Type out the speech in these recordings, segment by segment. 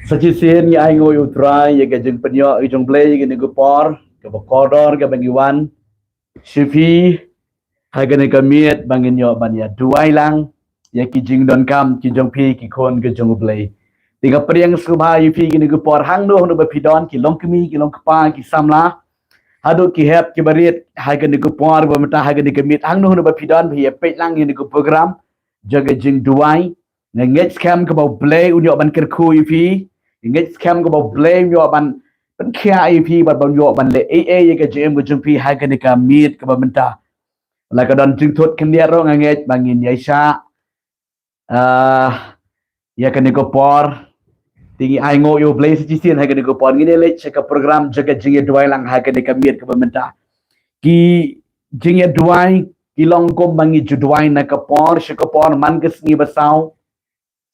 Sajisian ni ai ngoi utrai ya ke jingpynkhiah jongplay ke negopor ke bakodor ke bangiwan Shifi hai ke negamiet bangin yo ban ya duai lang ya ki jing don kam ki jongphi ki kon ke jongplay tiga priang subha yufi ke negopor hang do no bapidon ki longkemi ki longkpa ki samla hadu ki hep ki barit hai ke negopor ba mata hai ke negamiet hang do no bapidon bi pe lang ni ke program jaga jing duai nget scam ke bau play unyo ban kerku yufi nget scam ke bau blame yo ban pen kia IP ban ban yo ban le AA ke JM ke jungpi hai ke nika meet ke bamenta la ka don jing thot kendia ro nget bangin yaisha ya ke niko por tingi ai ngo yo play si sin hai ke niko por ngine le check program jaga jing duai lang hai ke nika meet ke bamenta ki jing duai ki long kom bangi ju duai na ka por she ka por man ke sngi basau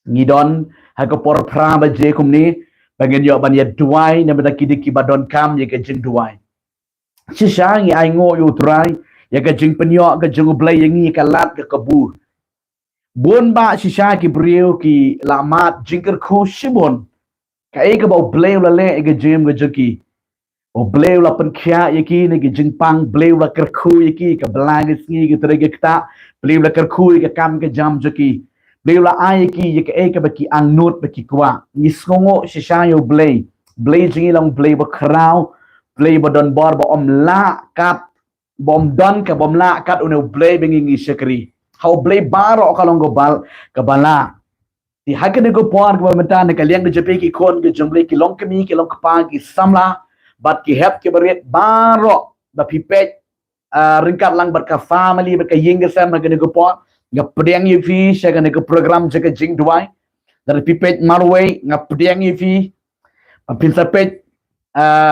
ngidon hai ka por pra ba je kum ni bagian yo ban ya duai na benda kidi ki badon kam ya ke jing duai sisa ngi ai ngo yo trai ya ke jing penyo ke jing blai yang ngi kalat ke kebu bon ba sisa ki brio ki lamat jingker khu shibon ka e ke bau blai la le ke jing ke joki o blai la pen kya ya ki ne ke jing pang blai la ker khu ya ki ke blang ngi ke tere ke ta blai la ker khu ke kam ke jam joki Beliau ai ki ye ke ke baki angnut baki kwa ni sngongo sisa yo blay jingi long blay ba krau blay ba don bor ba om la kat bom don ka bom la kat uno blay bengi ngi sekri how blay baro ka long go bal ka bala ti hakene go por ko menta ne ka liang de jepe ki kon ke jomble ki long kemi ki long kpa ki samla bat ki hep ki bariet baro da pipet ringkat lang bat ka family bat ka ying sam hakene go por ngapdiang yufi saya ke program jaga jing duai dari pipet marway ngapdiang yufi pinsapet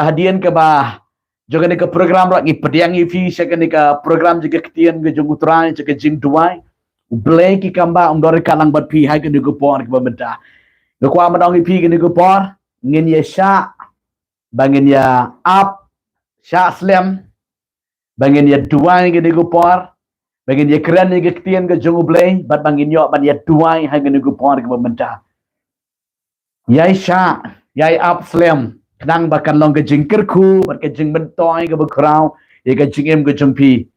hadian ke bah jaga ke program lagi pediang yufi saya ke program jaga ketian ke jungutrai jaga jing duai blay ki kamba dore kalang bat pi hai ke ke por ke benda ke kwa madong yufi ke por ngin ya sha bangin ya up sha slam bangin ya duai ke por Bagi dia keren ni ketian ke jung blay, bat bangin yo ban ya duai hai ke nugu por ke bamenta. Yai sha, yai up slam, kadang bakan long ke jingker ku, bat ke jing bentoy ke bekrau, ye ke jingem ke jungpi.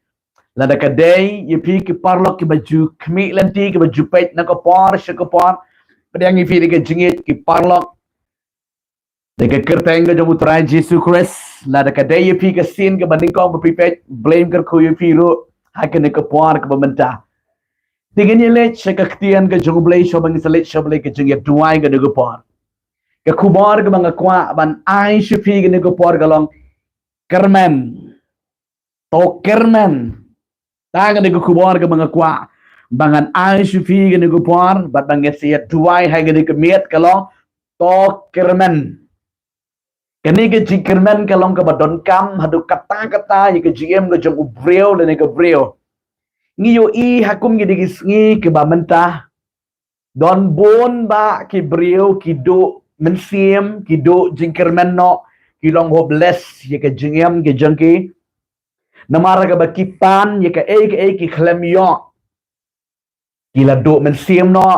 Lada ka day, ye pi ke parlok ke baju kemi lenti ke baju pet na ke por, she ke por. Padang ye pi ke jingit ke parlok. Deka kerteng ke jung utrai Jesus Christ, lada ka day ye pi ke sin ke bandingkong bepipet, blame ke ku ye pi ru. Hakene ke puar ke bamenta tingene le sekaktian ke junglei shobang selet shoblei ke jing duai ke de puar ke kubar ke bang kwa ban ai shifi ke de puar galong Kyrmen to Kyrmen ta ke de kubar ke bang kwa bangan ai shifi ke de puar bat bang sia duai hai ke de miet galong to Kyrmen kini ke jingkermen kalong ke badon kam hadu kata-kata ye ke GM ke jong ubreo le ke breo ngi yo i hakum ke digis ngi ke bamenta don bon ba ki breo ki do mensiem ki do jingkermen no ki long hobless ye ke GM ke jongki namara ke bakipan ye ke ki klem yo kila do mensiem no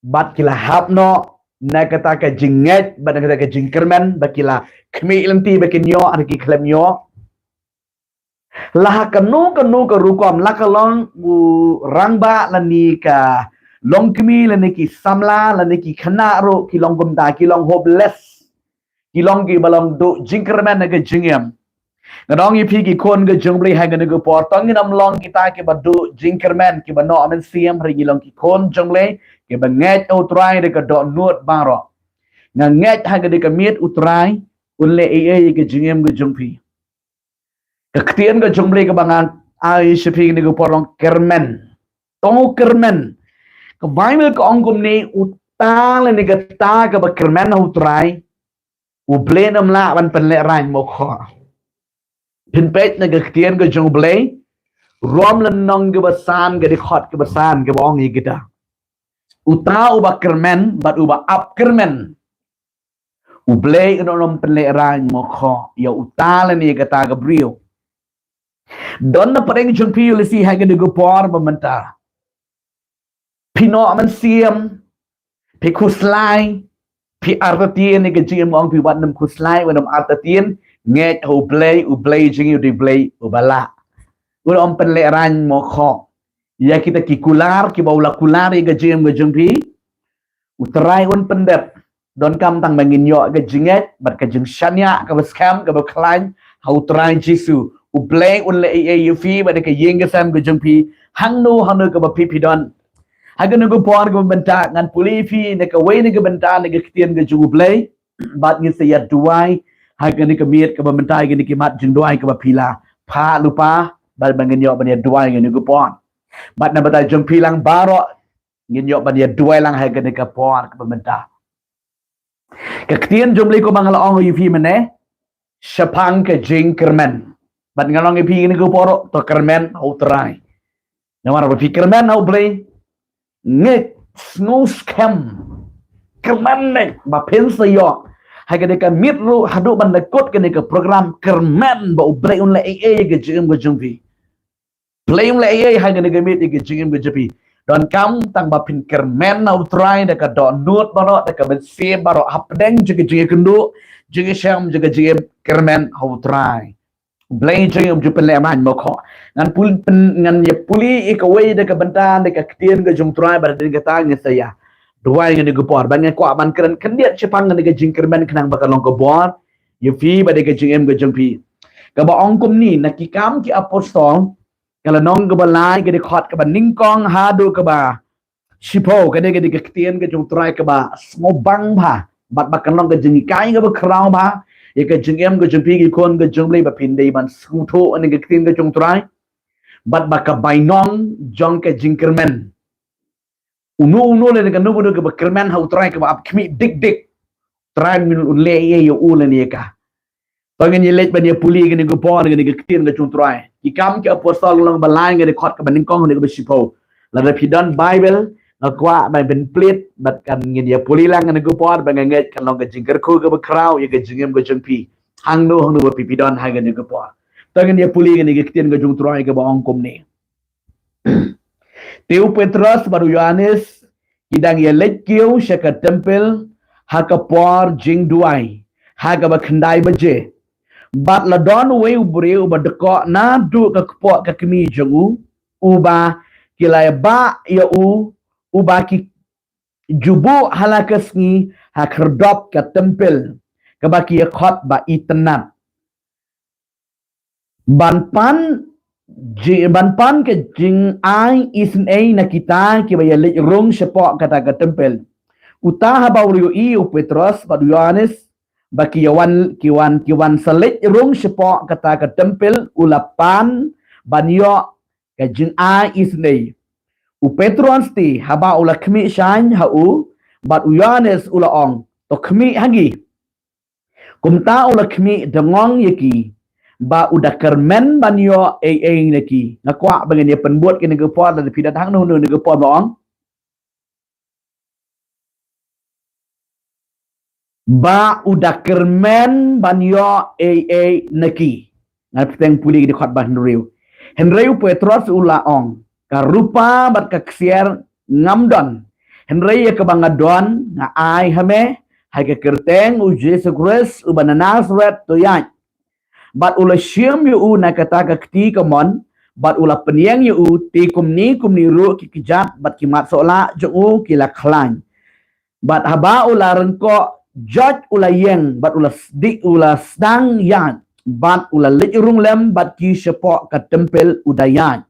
bat kila hap no na kata ke jinget ban kata ke jingkermen bakila kemi lenti bakinyo arki klemyo lah kanu ke rukom la kalong u rangba lani ka long kemi lani ki samla lani ki khana ro ki long gumda ki long hopeless ki long ki balong do jingkermen na ke jingem ngadong ipi ki kon ke jongbli ha ke go portong nam long kita ke badu jingkermen ki bano amen siam ri long ki kon jongle ke banget utrai de ke do nuot baro nganget ha ke miet utrai unle ee ke jingem ke jongphi ke ktien ke jongle ke bangan ai shipi ke go porong Kyrmen to Kyrmen ke bible ke ongkum ni utale ni ke ta ke ba Kyrmen utrai u blenam la ban penle rain mo kho pin pet na ke ktien ke jongle rom lan nong ke basan ke di khot ke basan ke bong ni kita uta uba Kyrmen bat uba up Kyrmen ublay nom penleran mo kho ya utala ni kata Gabriel don na pareng jongpi lesi ha ke go por bamenta pino man siam Pi kuslai pi artatien ni ke jing mong pi wat nam kuslai wa nam artatien nge ho play jing yu di play ubala ul om pen le ran mo kho ya kita ki kular ki baula kular ke jing pi utrai un pendet don kam tang bangin yo ke jinget bat ke jing shanya ke scam ke baklain how try jisu u play un le yu fi ba ke yeng ke sam ke jing pi hang no ke ba pi don hagan ko por ko benta ngan puli fi ne ka wei ne ka benta ne ka kitien ke ju play bat ngi se ya duai hagan ke miet ke benta ke ki mat jing duai ke ba pila pha lupa ba bangin yo ba ne duai ngi ko por bat na bata jing pi lang baro ngi yo ba ne duai lang hagan ke por ke benta ke kitien jumli ko bang laong yu fi mene Shapang ke jing Kyrmen bat ngalong pi ni ko por to Kyrmen au trai namara ba fi Kyrmen au play ngek snow scam Kyrmen ne ba Phin sayo hai ke ka mitru hadu ban kot ke ka program Kyrmen ba break un le ke jing fi play un le hai ke mit ke jing fi don kam tang ba Phin Kyrmen na try de ka do nut ba de ka ben se ba ro hapdeng je ke kundu je sham je ke jing Kyrmen how try blay jing ju pen le man mo kho ngan pul ngan ye puli e ka wei de ka benta de ka kitien ke jung try ba de ka ta nge saya duai nge ko por ban nge ko ban kren kendiat chepang nge jing Kyrmen khnang ba ka long ko bor ye fi ba de ka jing ke jung pi ka ba ong kum ni na ki kam ki apostol kala nong ka ba lai ke de khot ka ba ning kong ha do ka ba shipo ka de ka kitien ke jung try ka ba smo bang ba bat ba kan long ka jing kai ka ba krau ba ye ke jing ke jung pi ki kon ke jung le ba pin dei ban sku tho an ke kitien ke jung try bat ba ka bai nong jong ke jing Kyrmen unu le ka no ke ba Kyrmen ha try ka ba ap khmi dik try min le ye yo u le ni ka pangen ye let ban ye puli ke ni ko por ke ni ke kitien ke jung try ki kam ke apostol long ba lai ke khot ka ba ning kong ni ke ba shipo la da pi don bible na kwa ba ben plit bat kan ngin ye puli lang ni ko por ba nget kan long ke jing ko ke ba krau ye ke jing ke jung pi hang no ba pi don ha ke ni ko por tangen ye puli ke ni ke kitien ke jung try ke ba ong kum ni Tiu Petrus baru Yohanes kidang ye let kiu shaka tempel haka por jing duai haka ba khandai baje bat la don we ubre uba deko na du ka kpo ka kmi jongu uba kilai ba ya uba ki jubu halakas ni hakrdop ka tempel ka ba ki khot ba itnat ban pan ke jing ai isn ai na kita ki ba ya le rong sepo kata ka tempel utah ba ulu i Petrus ba Yohanes ba kiwan salit rong sepo kata ka tempel ulapan banyo ka jing ai isnei u Petrus ti haba ula khmi shan ha u bat Yohanes ula ong to khmi hagi kumta ula khmi dengong yeki ba udah Kyrmen banyo neki nakwa bangen ye penbuat ke negeri por dan pidat hang no negeri por bong ba udah Kyrmen banyo neki ngat teng puli di khot ban Henry Petrus ula ong karupa bat ka ksier ngamdon Henry ye kebangadon na ai hame hai ke kerteng u Jesus Christ u bananas red to yan bat ula syam yu na kata ka kti kamon bat ula penyang yu ti kumni ru ki kijat bat kimat sola ju kila klan bat haba ula rengko judge ula yeng bat ula dik ula stang yan bat ula lejurung lem bat ki sepok ka tempel udayan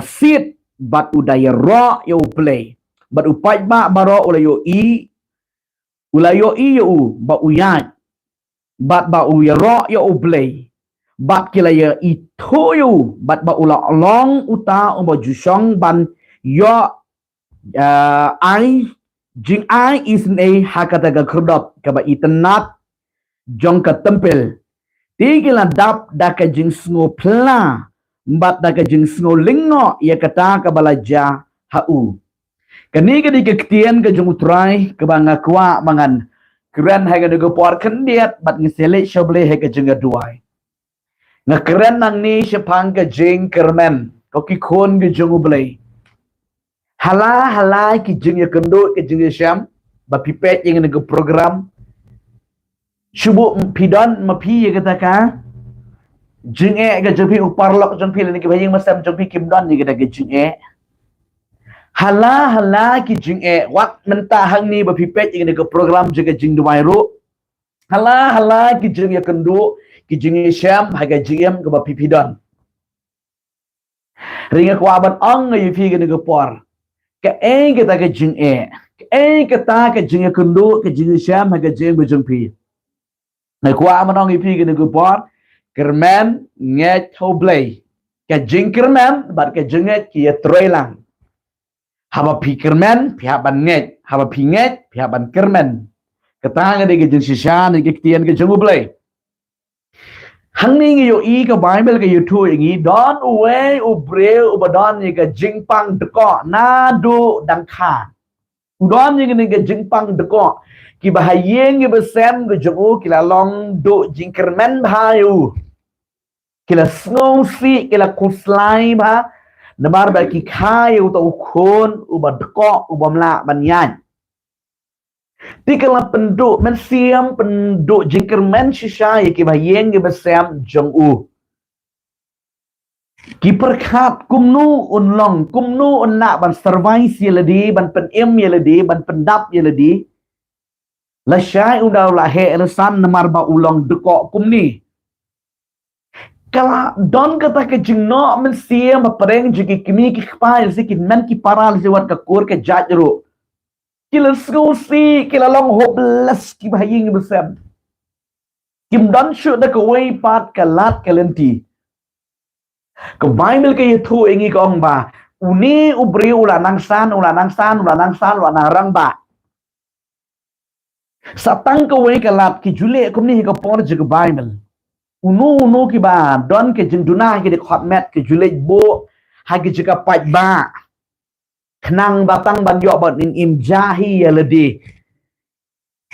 sit bat udaya ro yu play bat upai ba baro ula yo i yu ba uyan bat ba u ya ro ya u play bat kila ya itu yu bat ba ula long uta ba jusong ban yo ai jing ai isne hakata ga krodop ka ba itnat jong ka tempel tigila dap da ka jing sngo pla bat da ka jing sngo lingo ya kata ka balaja hau kani ka di ka ktien ka jong utrai ka ba ngakwa mangan keren hai ka por kendiat bat ngisele shoble hai ka jing duai na keren nang ni sepang ka jing Kyrmen ko ki khon ka jong ublei Hala ki jing ya kendo ke jing ya syam ba pipet yang ke program subuh pidon ma pi ya kata ka jing ke jong pi upar lok jong pi ni ke bayang masam jong pi kim don ni kata ke jing hala ki jing wak mentah hang ni ba pipet yang ke program jaga jing duai ru hala ki jing ya kendo ki jing ya syam haga jing ke ba pipidon ringa ko aban ong ngi pi ke por ke kita ke jing kita ke jing kendo ke jing syam ke jing bujung pi ngai kwa manong pi ke nego por Kyrmen nge thoblay ke jing Kyrmen bat ke jing ki troilang haba pi Kyrmen pi haban nge haba pi nge pi haban Kyrmen ketanga de ke jing sishan ke tian ke jing ublay hang ni ngi yo I ke Bible ke YouTube ngi don uwe ubreu ubadon ni ke jingpang deko na do dangkha udon ni ke jingpang deko ki bahayeng ke besem ke jongu kila long do jing Kyrmen bahayu kila snowsi kila kuslai ba nabar ba ki khai uta ukon ubadeko ubamla banyan Tikala penduduk mensiam penduduk jingkermen shisha ki bayeng ki besam jong u ki perkhat kumnu unlong kumnu unna ban service yeladi ban penem yeladi ban pendap yeladi la syai udaw la he elesan namar ba ulong deko kumni kala don kata ke jingno mensiam pereng jigi kimi ki kpai sikin men ki paral siwat ka kur ke jajru kila skusi kila long hopeless ki bahaying besam kim don shoot da ka way pat ka lat kalenti ka Bible ka yuthu ingi ka ong ba uni ubri ula nang san ula nang rang ba satang ka way ka lat ki jule kumni ka por jig Bible unu ki ba don ke jinduna ki de khotmet ki jule bo ha ki jika pat ba Kenang batang ban yo ban in im jahi yeledi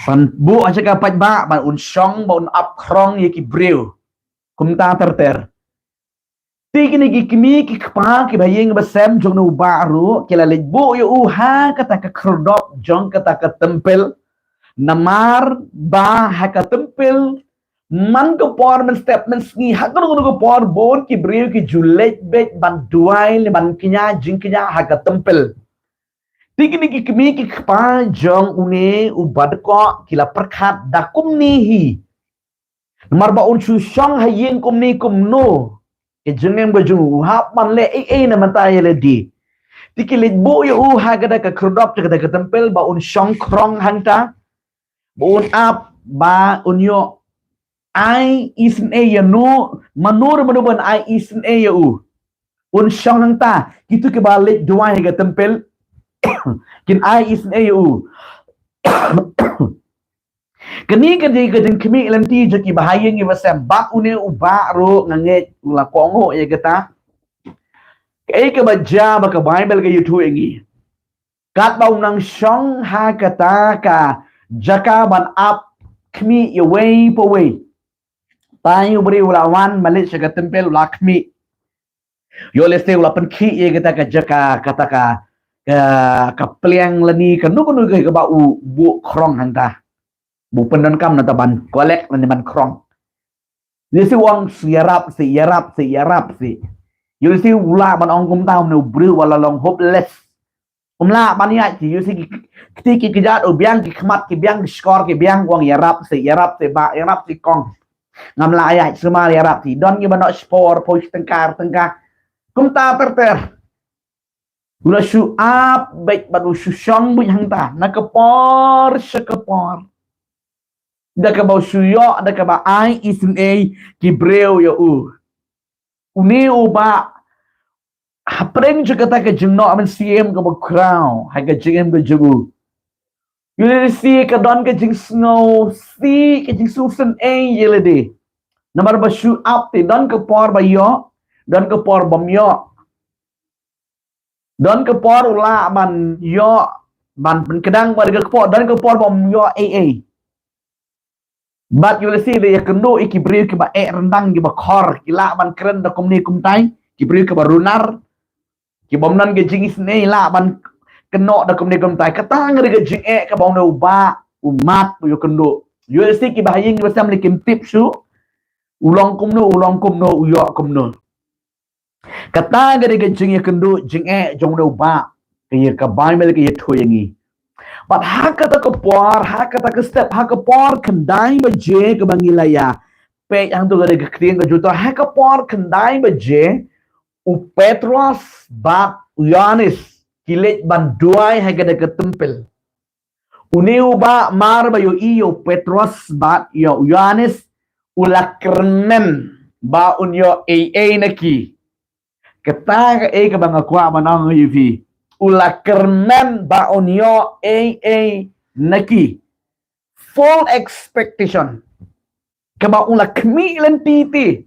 ban bu aja ka pat ba ban un shong ban up krong ye ki breu kum ta ter tigni ki kimi ki kpa ki bayeng basem jong no baru kila le bu yo u ha kata ka krodop jong kata ka tempel namar ba ha ka tempel man ko por men step men ski ha ko por bon ki breu ki julet bet ban duai le ban kinya jing kinya ha ka tempel Tigni ki kimi ki kpa jong une ubad ko kila perkhat da kumni hi marba un chu shong hayeng kumni kumno ke jengem ba jung ha man le na mata yele di tikilit bo yo ha gada ka krodop ka ka tempel ba un shong krong hangta ba un up ba un yo ai isn e ya no manur manuban ai isn e ya u un shong hangta gitu ke ba le duai ka tempel kin ai isn au kani kadi kadin kimi lanti jaki bahayeng ibasam bak une uba ro ngange ula kongo ya kata kai ka baja ba ka Bible ka YouTube ngi kat bau nang shong ha kata ka jaka ban up kimi ya way po way tayo beri ula wan malik ka tempel ula kimi yo leste ula penki ya kata ka jaka kata ka ka pliang lani ka nu ke ba u bu krong hangta bu penon kam na taban kolek lani man krong ni si wang siarap si you si ula man ong kum taum no bru wala long hopeless la ban ya ji you si ki kijat u biang ki khmat ki biang skor ki biang wang yarap si ba yarap si kong ngam la ya sema yarap si don ki banok spor po tengkar kum ta ter Ula shu up baik badu shu shong bu hangta nakapor shakapor da ka bau shu yo da ka ba ai isn a ki breu yo u uni u ba hapreng jagata ka jingno amen siem ka ba crown ha ka jingem ka jugu you si ka don ka jing snow si ka jing susan a yelede namar ba shu up te don ka por ba yo don ka por bam yo don ke por ula ban yo ban kedang pada ke por don ke por bom yo aa bat you see le kendo ikibri ke ba rendang ke ba khor kila ban keren da komni kumtai kibri ke ba runar ki bom nan ke jingis ne la ban kenok dak kumni kum tai kata ngere jing ka bang no ba umat yo kendo yo si ki bahaying basam likim tip su ulong kumno uyo kumno kata ngere jing kendo jing jong no ba kaya ka Bible kaya thoyangi but hakata ka step hakapor kendai baje ke bangilaya pe yang tu ngere krieng ka juta hakapor kendai baje u Petros bat Yohanes kilit banduay hagada ke tempel. Uniu ba mar ba yo iyo Petros bat yo Yohanes ula Kyrmen ba unyo naki. Kata ka ka banga kwa manang yivi. Ula Kyrmen ba unyo naki. Full expectation. Kaba ula kmi lentiti.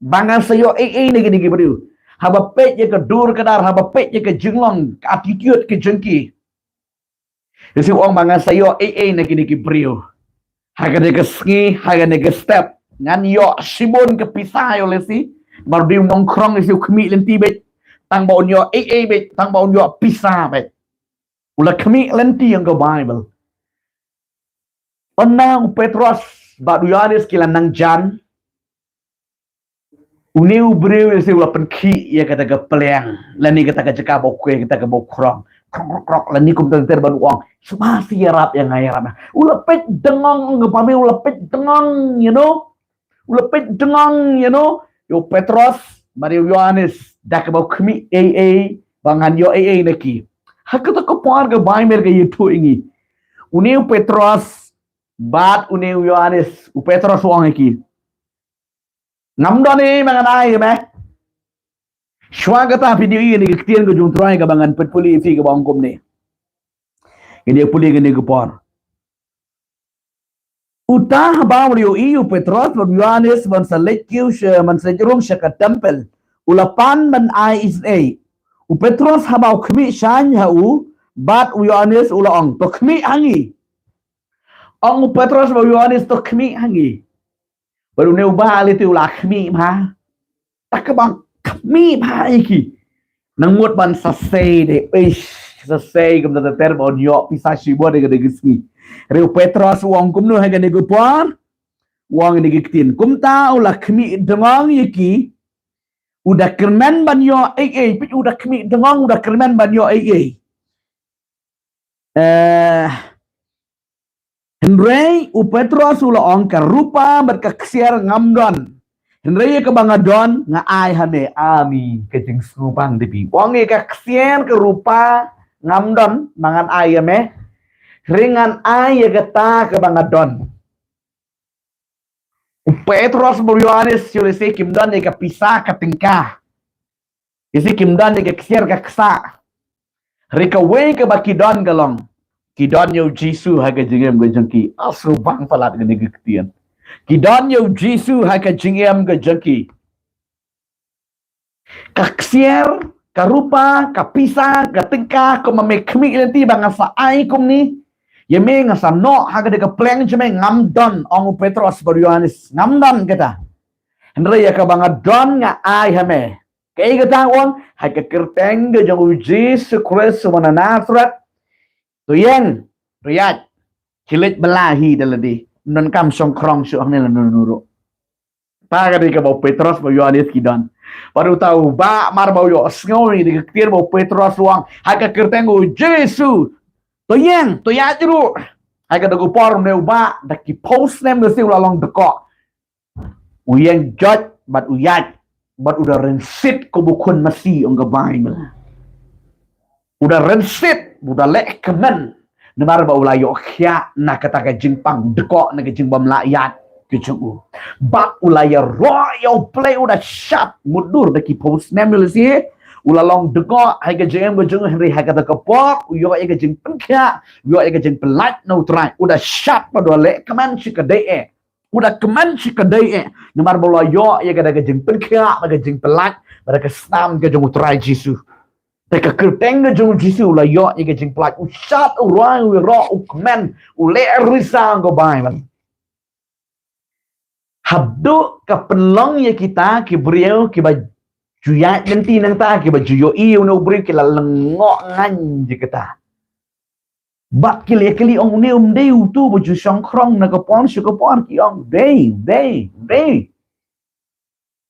Banga sayo naki beriu. Haba pet je ke dur kedar, haba pet je ke jenglong, ke attitude ke jengki. Jadi orang bangan sayo naki brio. Haga de ke ski, haga de ke step. Ngan yo sibon ke pisah yo lesi. Baru dia nongkrong isi kemi lenti bet. Tang baun yo bet, tang baun yo pisah bet. Ula kemi lenti yang ke Bible. Onang Petros, bak Yohanes kilan nang jan. Uniu beriu isi ula penki ya kata ke peleang. Lani kata ke cekap okwe, kata ke bokrong. Krok lani kum ter ban uang. Semasi yarap yang ngayarap. Ula pet dengang ngepami ula pet dengang, you know. Ula pet dengang, you know. Yo Petros, Mario Yohanes, dak bau kemi bangan yo naki. Hakata ke puar ke Bible ke itu ingi. Uniu Petros bat uniu Yohanes, u Petros uang iki. Ngamdo ni mengenai meh. Swagata video ini ketian ke jung try ke bangan petpuli fi ke bangkom ni. Ini puli ke ni ke por. Utah bawa yo iu Petros dan Yohanes man selekyu man sejerum ke tempel. Ulapan man ai is U Petros habau kemi shan hau bat Yohanes ulaong to kemi hangi. Ong Petros ba Yohanes to kemi hangi. Baru neu ba ali tu lakmi ma. Tak ke bang kami ma iki. Nang mut ban sasei de. Sasei kum ta ter bon yo pisah sibo de gismi. Reu Petros wong kum nu ha gane gupar. Wong ni giktin. Kum ta lakmi dengang iki. Udah Kyrmen ban yo pit udah kami dengang udah Kyrmen ban yo Henry u Petros ulaong karupa berkaksiar ngamdon. Henry ke bangadon nga ai hane ami kejeng supang dipi. Wong kaksiar kerupa ngamdon mangan ai me. Ringan ai kata ke bangadon. U Petros bu Yohanes yulisi kimdon ke pisah ke tingkah. Isi kimdon ke kaksiar ke ksa. Rika we ke bakidon galong. Kidon yo Jisu HakaJingimJongphi asu bang palat gani gektian. Kidon yo Jisu HakaJingimJongphi. Kaksier, karupa, kapisa, katingkah, kumamekmi nanti bangasa ai kum ni. Yeme ngasa no haga de kepleng jeme ngamdon ong Petros baru Yohanes ngamdon kata. Henry ya ka bangadon nga ai hame. Kay kata wong hakakerteng de jong Jisu Kristus mana Nazareth. Tuyeng, riyat, kilit belahi daladi, non kam songkrong suang nila nunuro. Paga di ka bau Petros bau Yohanes kidon. Baru tahu ba mar bau yo ngori di ktir bau Petros luang, haka kertengu Jesu. Tuyeng, tuyat juru. Haka dagu por neu ba daki post nem desi ulalong dekok. Uyeng judge bat uyat, bat udah rensit ko bukun masi ong Bible. Udah rensit, udah lek kemen. Nemar ba ulayo kya na kataka jingpang dekok na jingbam layat kecungu. Bak ulaya royal play udah shut mudur daki post nemulisi. Ulalong dekok HakaJingimJongphi Henry hakataka pok uyo ya jingpynkhiah uyo ya jingpelat no try udah shut pada lek kemen sikadee. Udah kemen sikadee. Nemar ba ulayo ya kataka jingpynkhiah na jingpelat pada kesam ke jongu try Jisu. Teka kerteng na jong Jisu la yo ika jing plak usat urang we ro ukmen ule risang go Bible. Habdu ka penlong ya kita ki beriau ki ba Juyat nanti nang ta ke baju yo iu no beri ke la lengok ngan je kata. Bak kili ong ne deu tu baju song krong na ko pon su ko pon ki ong dei.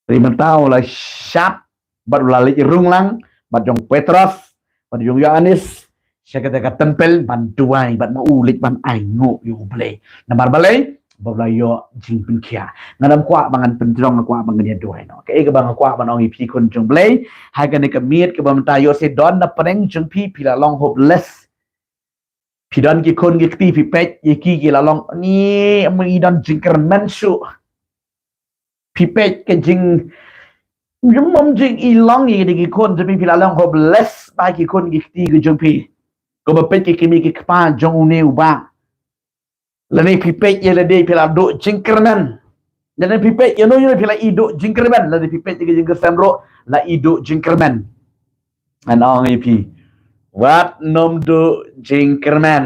Terima tahu lah syap baru lali irung lang badong Petros badong Yohanes saya kata tempel bantuai bat mau ulit ban aingo yo blay namar balay babla yo jingpynkhiah ngadam kwa bangan pendrong kwa bangan dia duai no ke ga bang kwa ban ong ipi kun jong blay ha ga ne ka miet ke bam ta yo se don na preng jong pi pila long hopeless pi don ki kun ki ti pi pet ye ki la long ni mi don jingkermen su pi pet ke jing mom jing ilong ye de ki kun je pi pila long hopeless ba ki kun ki ti ke jong pi ko ba pet ki mi ki pa jong ne u ba la ni pipet ye la de pila do jingkermen la ni pipet ye no ye pila i do jingkermen la ni pipet ye jingker samro la i do jingkermen an ong ep wat nom do jingkermen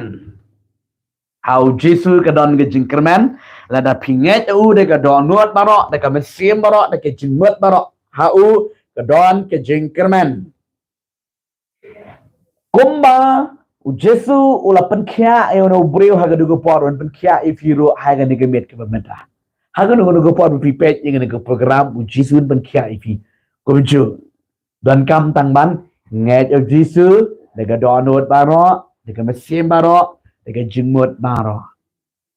how jesu ka don ke jingkermen la da pinget u de ka don nuot baro de ka mesim baro de ke jingmut baro ha u ka don ke jingkermen kumba Jesu ula penkia no breu haga dugo por on penkia if you haga nega met ke bamenta haga dugo por prepare yang nega program Jesu penkia if ko bijo dan kam tang ban nget of Jesu nega donot baro nega mesim baro nega jingmut baro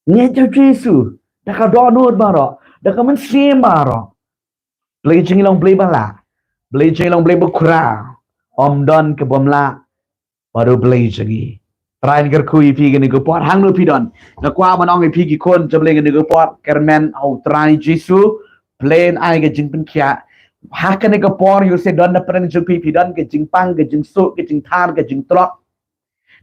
nget of Jesu nega donot baro nega mesim baro play jingilong play bala play jingilong play bukra om don ke bomla baru beli lagi. Try ni kerkui pi gini gopor hang no pi don. Na kwa manong pi ki kon jable gini gopor Kyrmen au try Jesu plain ai ke jingpynkhiah. Hak ni gopor you say don na preng jing pi don ke jingpang ke jing su ke jing thar ke jing trok.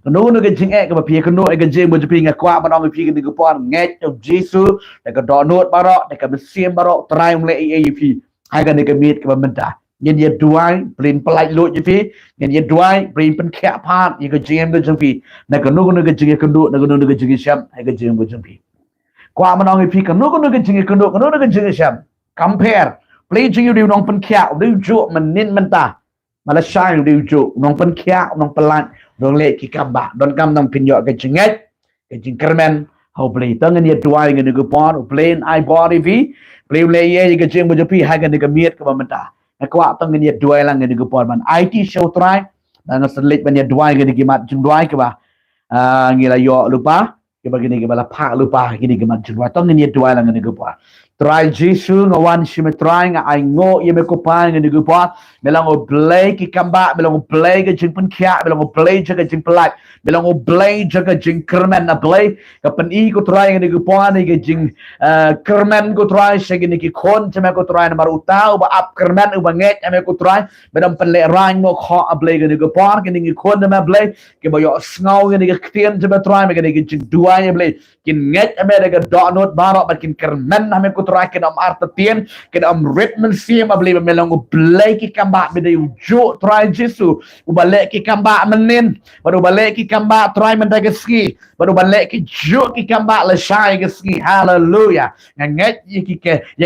No ke jing ke ba pi ke no ke jing mo pi nga kwa manong pi gini gopor nget of Jesu de ke donot baro de ke mesim baro try mle ai pi. Hai ke ni ke mit ke ba menta. Nhân nhiệt đuôi, plin palai lụi như phi, nhân nhiệt đuôi, plin pen kẹt pan, như cái GM cái chương phi, này cái nô cái chương cái nô, này cái nô cái chương xem, hay cái GM cái chương phi. Qua mà nói cái phi, cái nô cái chương cái nô, cái nô cái chương xem, compare, plin chương điều nông pen kẹt, điều chuột mình nên mình ta, mà là sai điều chuột, nông pen kẹt, nông palai, nông lệ cái cam bạc, don cam nông pin nhọ cái chương ấy, cái chương Kyrmen, hậu plin, tăng nhân nhiệt đuôi cái nô cái pon, plin ai body phi, plin lệ cái chương cái chương phi, hay cái miết cái mình ta. Aku tang ni dua lang ni gopor man IT show try dan selit ban dua ni gimat jung dua ke ba ngila yo lupa ke bagi ni ke bala pak lupa gini gimat jung dua tang ni dua lang ni gopor try Jesu ngawan shime try nga ai ngo ye me ko pa ni gopor melang o play ki kamba melang o play ke jingpynkhiah melang o play jaga jing pelat melang o play jaga jing Kyrmen na play ka pen I ko try ni gopor ni ke jing Kyrmen ko try segi ni ki kon chame ko try na maru tau ba up Kyrmen u banget ame ko try bedam pen le rang mo kho ablay ke ni gopor ke ni kon na blay ke boyo snau ke ni ke tien chame try me ke ni jing dua ni blay kin nget ame de ke donot baro ba kin Kyrmen ame ko try ke am art tien ke am ritmen sim ablay melang o blay ki kamba be de jo try Jesu u balek ki kamba menin baru balek ki kamba try men ke ski baru balek ki jo ki kamba le shai ke ski hallelujah nget ye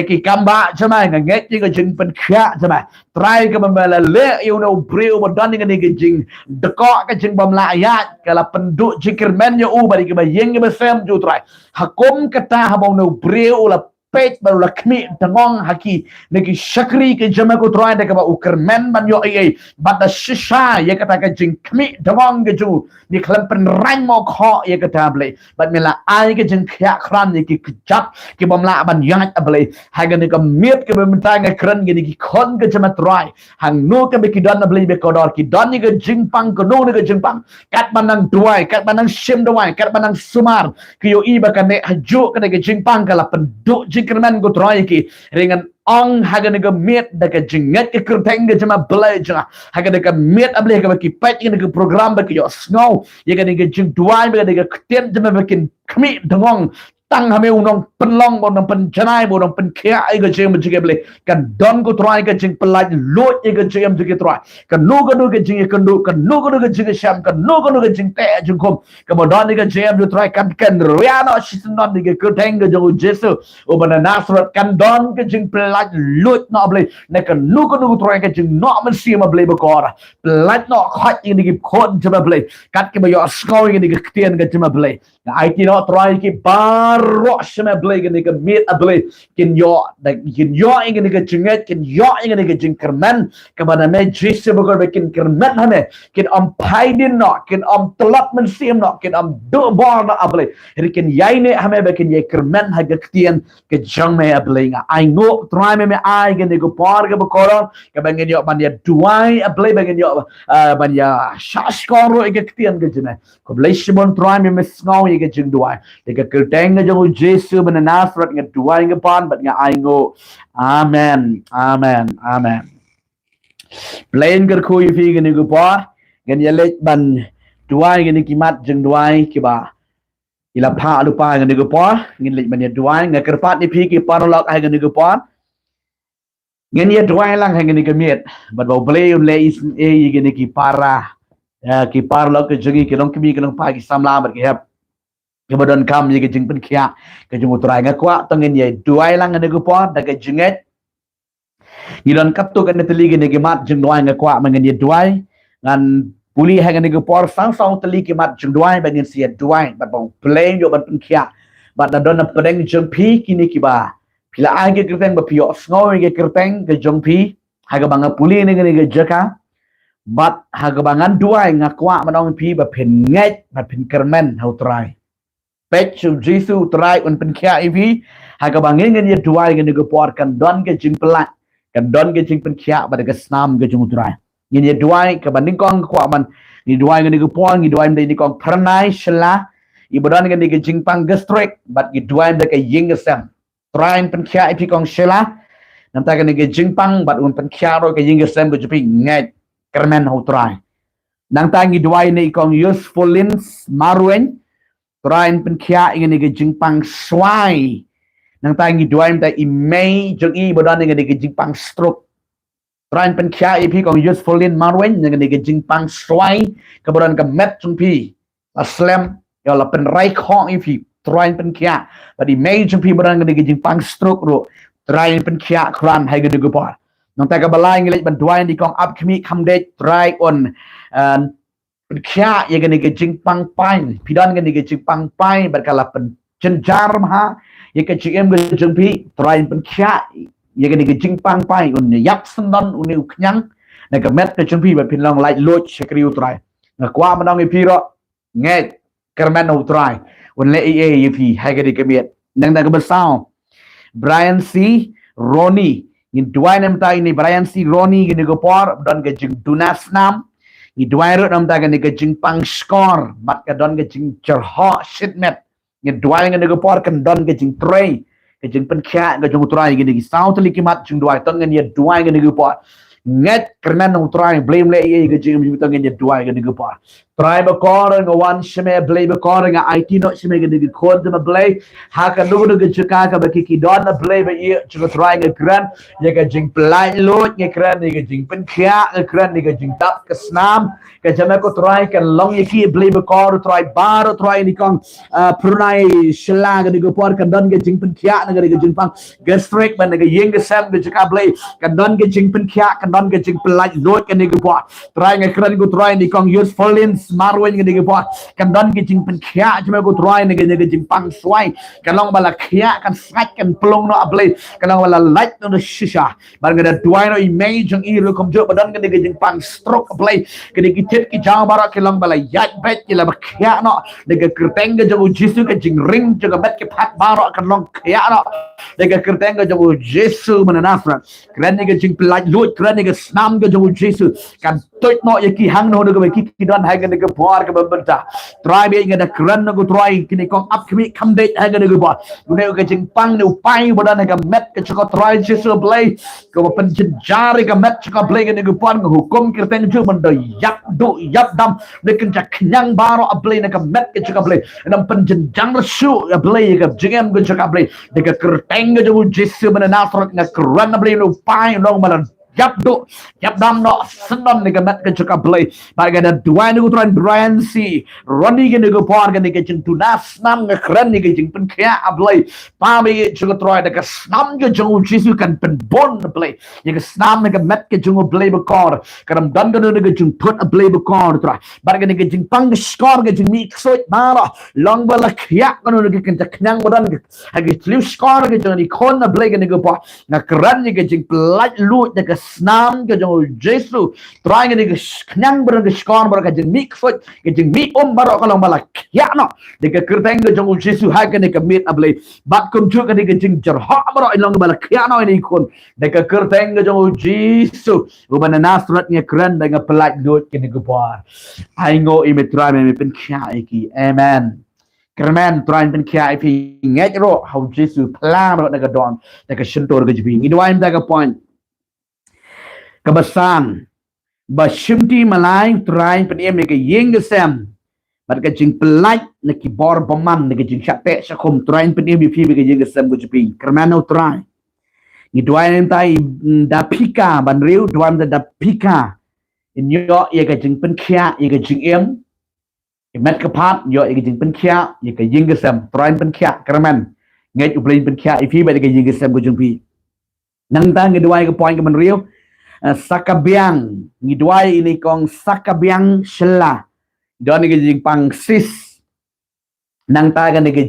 ki kamba chama nget ye ke jingpynkhiah chama try ke bamela le you know breu bodon ni ke jing deko ke jing bamla ayat kala penduk jing Kyrmen yo u bari ke bayeng ke besem ju try hakum kata habong no breu la page baru la kmi tangong haki negi shakri ke jama ko try de ke ba Kyrmen ban yo ai bat da shisha ye kata ke jing kmi tangong ke ju ni klam pen rang mo kho ye kata ble bat mela ai ke jing khya khran ye ki jap ke bamla ban yat ble ha ke ni ke miet ke bemta nge kran ke ni ki khon ke jama try hang no ke be ki don ble be ko dor ki don ni ke jing pang ko no ni ke jing pang kat banang duai kat banang shim duai kat banang sumar ki yo I ba ka ne haju ke jing pang kala penduk Kyrmen ko try ki ringan ong haga nega miet daga jinget ke kerteng ke jama belajar haga nega miet able ke baki pet ke program baki yo snow ye ke nega jing duai be nega ktien jama bakin kmi dongong tang hame unong penlong bonong penjanai bonong penkhia ai ga jing jige ble kan don ko try ga jing pelaj lot ga jing jige try kan no ga jing kan no ga jing sham kan no ga jing te jing kom kan don ga jing ju try kan riano shiton ga kuteng ga jo jesu o bana nasrat kan don ga jing pelaj lot no ble ne kan no try ga jing no man si ma ble ba kora pelaj no khat ni gi khon jama ble kat ki ba yo skoi ni ga tien ga jama ble ai ti no try ki ro shame blake ni ka meet a blake kin yo ing ni ka jinget kin yo ing ni ka jing Kyrmen ka bana me jisse bogor be kin Kyrmen hame kin paidin no kin telat men sim no kin do bar no blake ri kin yai ne hame be kin ye Kyrmen ha ga ktien ke jang me a blake ai ngo try me ai ga ni ko par ga bokoro ka ban yo ban ya duai a blake ban yo ban ya shashkoro ga ktien ga jine ko blake shibon try me snau ye ga jing duai de ka kerteng ga jo Jesu bana nasrat nga duai nga pan bat nga ai ngo amen amen amen plain gar khu yi fi ga ni go pa gan ya lech ban duai ga ni kimat jeng duai ki ba ila pha lu pa ga ni go pa ngin lech ban ya duai nga kerpat ni phi ki pan lok ai ga ni go pa ngin ya duai lang ha ga ni ga miet bat ba ble le is e yi ga ni ki para ki par lok ke jengi ki long ki long pa ki samla bat ki hap kemudian kam ye jing penkhia ke jung utrai nga kwa tangin ye duai lang ne go po da ke jinget idon kaptu kan teli ge ne mat jing duai nga kwa mangen ye duai ngan puli ha ne go por sang sang teli ke mat jing duai ban sia duai bat bong plain yo ban penkhia bat da don pedeng jung phi kini ki ba pila ai ge kerteng ba pio snoi ge kerteng ke jung phi ha ga bang puli ne ge jaka bat ha ga bangan duai nga kwa manong phi ba phen nget ba phen Kyrmen hau trai pech Jesu try un penkhia ivi haga bangin ngan ye duai ngan go por kan don ke jing pelat kan don ke jing penkhia ba ga snam ke jung try ngan ye duai ka banding kong kwa man ni duai ngan go por ni duai ni kong pernai shla i bodon ngan ke jing pang gastric bat ni duai da ke ying sam try penkhia ipi kong shla nam ta ke jing pang bat un penkhia ro ke ying sam go jupi ngai Kyrmen ho try nang ta ni duai ni kong useful lins marwen Terain penkhia ingin ke jingpang swai nang tangi duai mta imei jong i bodan ingin ke jingpang stroke terain penkhia ipi kong useful in marwen ingin ke jingpang swai kemudian ke met jong pi aslam ya la pen rai khong ipi terain penkhia badi mei jong pi bodan ingin ke jingpang stroke ro terain penkhia kran hai ke de par nang ta ka balai ngilek ban duai di kong up khmi khamde try on penkhia ye gani ke jingpang pai pidan gani ke jingpang pai berkala pen cenjar maha ye ke jingem ke jingpi terain penkhia ye gani ke jingpang pai un yak sendon un uknyang na ke met ke jingpi ba pin long lai lot sekri utrai na kwa manong ipi ro nge Kyrmen utrai un le e ye pi hai ke ke miet nang da ke besau Brian C Ronnie in duai nem tai ni Brian C Ronnie gani ke por dan ke jing dunas nam ni duai ro nam ta ga ni ke jing pang score mat ka don ke jing cherho shitmet ni duai ga ni ke por kan don ke jing tray ke jing penkhia ga jung utrai ga ni ki sau tali ki mat jing duai ton ga ni duai ga ni ke por nget Kyrmen utrai blame le ye ga jing mi ton ga ni duai ga ni ke por try ba kor nga wan shme blay ba kor nga IT no shme ga ni khod ma blay ha ka lu ga chika ka ba ki don na blay ba ye chu try nga kran ye ga jing plai lot nga kran ni ga jing penkhia nga kran ni ga jing tap ka snam ka jama ko try ka long ye ki blay ba kor try bar try ni kong prunai shla ga ni ga por ka don ga jing penkhia nga ga jing pang gastric ba nga yeng ga sam ga chika blay ka don ga jing penkhia ka don ga jing plai lot ka ni ga por try nga kran ko try ni kong useful in marwen ngi ngi pot kan don ki jing penkhia chme ko try ngi ngi jing pang swai kan long bala khia kan sat kan plong no ablay kan long bala light no shisha bar ngi da duai no image ng i ru kom jo badan ngi jing pang stroke ablay ki ki tet ki jang bara ki long bala yat bet ki la khia no de kerteng ga jo jisu ka jing ring jo ga bet ki phat bara kan long khia no de kerteng ga jo jisu mana nasra kran ngi jing plai lut kran ngi snam senam ke jong Jesus kan toit no ye ki hang no ke ki don hai ke por ke benta try be ngada kran no try kini kong up kami kam date hai ke por ne ke jing pang ne pai bodan ke met ke chko try Jesus play ke pen jari ke met chko play ke por hukum kirten ju mendo yap do yap dam ne ken jak nyang baro play ne ke met ke chko play nam pen jang su play ke jingem ke chko play de ke kirten ke jong Jesus mana nasrat ne kran play no pai no malan yap do yap dam no senam ne ke met ke chko play bagai da dua ne utran Brian C Ronnie ke ne ke por ke ne ke jing tunas nam ke kran ne ke jing pen kya play pa be chko try de ke snam ke jong Jesus kan pen bon play ye ke snam ne ke met ke jong play be kor kadam dan ke ne ke jing put a play be kor tra bagai ne ke jing pang score ke jing mix so mara long bala kya ke ne ke kan nyang bodan ke ha ke sleep score ke jong ni kon na play ke ne ke po na kran ne ke jing play lu de ke snam ke jong Jesus try ke ne ke nyang bodan ke score bodan ke jing mix so ke jing mi baro ka long bala kya no de ke kerteng ke jong Jesus ha ke ne ke mit a play bat kum chu ke ne ke jing jar ha baro long bala kya no ni kon de ke kerteng ke jong Jesus ubana nasrat ne kran de ke pelaj lut ke ne ke po ai ngo i me try me pen kya ki amen Kyrmen try pen kya pi ngai ro how Jesus plan ro de ke don de ke shentor ke jibi ni waim da ke point kebesan Bashimti malai try pen em ke yeng ke sem bat ke jing pelaj ne ki bor boman ne ke jing chate sakom try pen em pi ke yeng ke sem ke jibi Kyrmen no try ni duai tai da pika ban riu duam da pika in yo ye ke jing pen kya ye ke jing em met ke pat yo ye ke jing pen kya ye ke yeng ke sem try pen kya Kyrmen ngai u plain pen kya pi ba ke yeng ke sem ke jing pi nang ta ngi duai ke point ke ban riu sakabiang ni duai ini kong sakabiang shela don ke jing pang sis nang ta ke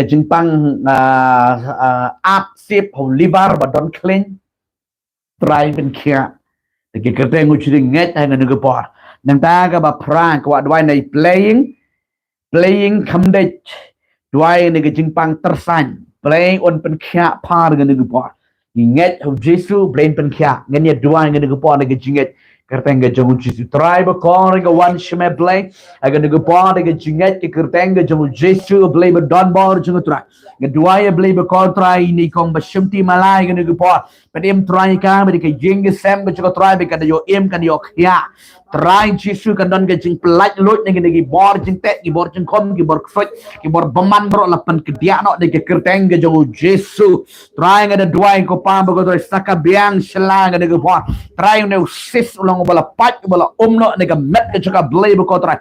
jing pang ap sip ho libar ba don clean try pen kya ke kete nguchri nget ha ne ke por nang ta ka ba prank wa duai nei playing kamdet duai ne ke jing pang tersan playing on pen kya par ne ke por ingat Jesus brain pen kya ngania duai ne ke por ne ke jinget kerteng ke jong Jesus try ba kor ke one shme play aga ne ke por ne ke jinget ke kerteng ke jong Jesus play ba don bor jong try ke duai play ba kor try ni kong ba shimti malai ke ne ke por pedem try ka ba ke jing ke sem ke jong try ba ka yo em kan yo kya try Jesus kan don ke jing pelaj lut ne ke bor jing te ki bor jing kom ki bor kfot ki bor baman bro lapan ke dia no de ke kerteng ke jong Jesus try ngada duai ko pa ba ko saka biang shela ngada ke por try ne sis ulong bala pat bala no ne ke met ke chaka blay ba ko try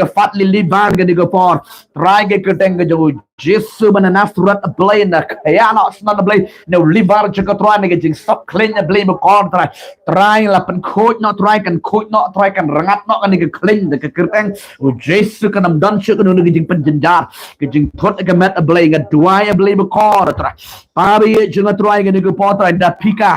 ke fat li liban ke por try ke kerteng ke jong Jesus bana nasrat blay na kaya no sna blay no libar chaka try ne ke jing stop clean blay ba ko try lapan coach no try kan coach no try kan rangat no kan ke clean de ke kerteng Jesus kan am dan chuk no ke jing penjenjar ke jing thot ke met blay ga duai blay ba ko try pa bi jing try ke por try da pika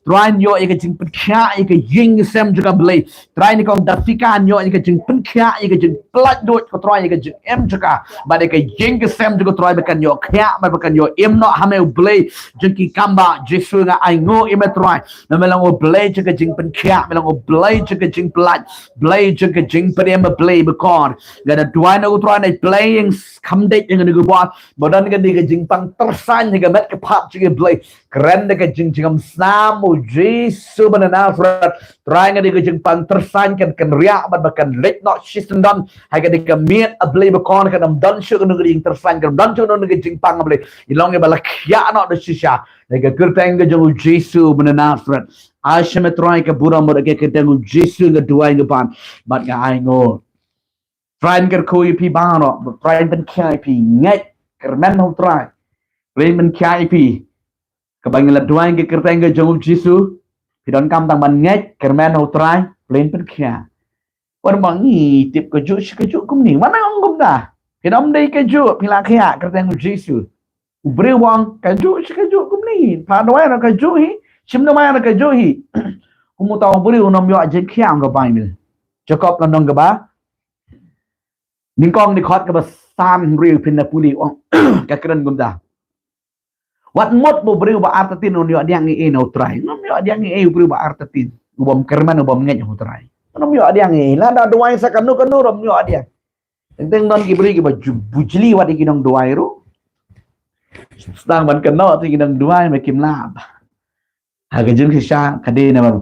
try yo ke jing kya ke ying sem juga blay try ni kong da pika yo ke jing kya ke jing plat dot ko try ke jing em juga ba de ke ying sem juga try bekan yo kya ba bekan yo em no hame blay jing ki kamba Jesus nga ai ngo em try na melang o blay ke jing kya melang o blay ke jing plat blay ke jing em blay be kon ga da try na try na playing kam date yang ne buat badan ke jing pang tersan ke met ke pap ke blay keren de ke jing jingam sam o Jesus bana nasrat try nga ke jing pang tersan kan ria ban bakan lek no system don ha ke de miet a blay be kon kan am don shu ke jing tersan kan don chu no ke jing pang blay ilong e bala kya no de shisha de ke kerteng ke jong Jesus bana nasrat ashme try ke bura mo de ke teng Jesus ke duai ke pan bat nga ai ngo try ke koi pi ba no try ben kya pi ngai kermen no try ben kya pi kabang la duai ke kerteng ke jong Jesus pidon kam tang ban ngai kermen no try plain pen kya wan bang ni tip ke ju kum ni mana ong kum da pidom dei ke ju pila kya kerteng Jesus ubri wang ke ju kum ni pa doai na ke ju hi chim no mai na ke ju hi kum ta ubri unom yo je kya ang ka bai mil Jacob la nong ka ba ning kong ni khot ka ba sam riu pin na puli ong ka kren gum da Wat mot bo berubah artatin unyo diang ngi no try. No yo diang ngi berubah artatin. Ubam Kyrmen ubam ngej ho try. No yo diang ngi la da duai sa kanu rom yo diang. Teng don ki beri ki baju bujli wat ki dong duai ru. Sedang ban keno ti ki dong duai me kim lab. HakaJingimJongphi kade na ba